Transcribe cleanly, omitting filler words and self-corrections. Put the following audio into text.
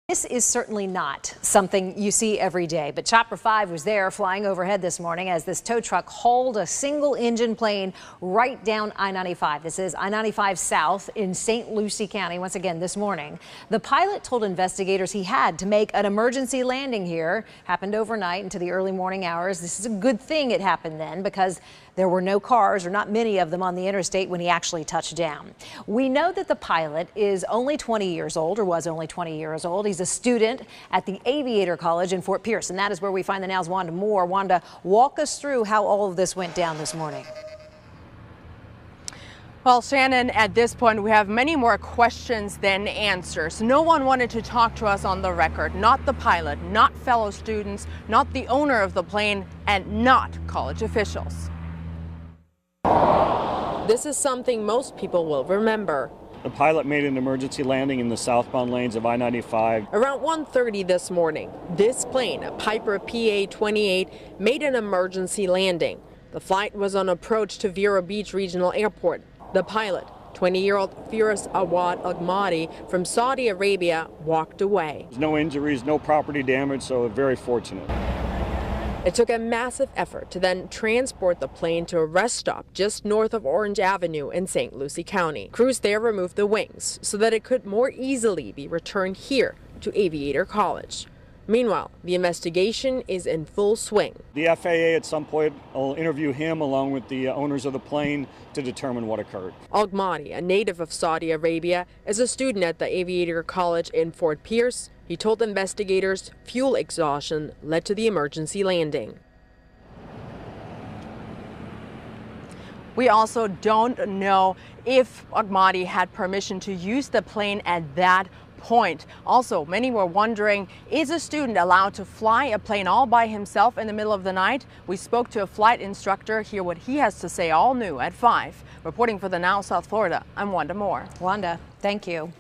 This is certainly not something you see every day, but Chopper 5 was there flying overhead this morning as this tow truck hauled a single engine plane right down I-95. This is I-95 South in St. Lucie County once again this morning. The pilot told investigators he had to make an emergency landing here. Happened overnight into the early morning hours. This is a good thing it happened then because there were no cars, or not many of them, on the interstate when he actually touched down. We know that the pilot is only 20 years old, or was only 20 years old. He's a student at the Aviator College in Fort Pierce, and that is where we find the now's Wanda Moore. Wanda, walk us through how all of this went down this morning. Well, Shannon, at this point, we have many more questions than answers. No one wanted to talk to us on the record, not the pilot, not fellow students, not the owner of the plane, and not college officials. This is something most people will remember. The pilot made an emergency landing in the southbound lanes of I-95. Around 1:30 this morning, this plane, a Piper PA-28, made an emergency landing. The flight was on approach to Vero Beach Regional Airport. The pilot, 20-year-old Firas Awad Agmadi from Saudi Arabia, walked away. There's no injuries, no property damage, so very fortunate. It took a massive effort to then transport the plane to a rest stop just north of Orange Avenue in St. Lucie County. Crews there removed the wings so that it could more easily be returned here to Aviator College. Meanwhile, the investigation is in full swing. The FAA at some point will interview him along with the owners of the plane to determine what occurred. Agmadi, a native of Saudi Arabia, is a student at the Aviator College in Fort Pierce. He told investigators fuel exhaustion led to the emergency landing. We also don't know if Agmadi had permission to use the plane at that point. Also, many were wondering, is a student allowed to fly a plane all by himself in the middle of the night? We spoke to a flight instructor. Hear what he has to say all new at 5. Reporting for the Now South Florida, I'm Wanda Moore. Wanda, thank you.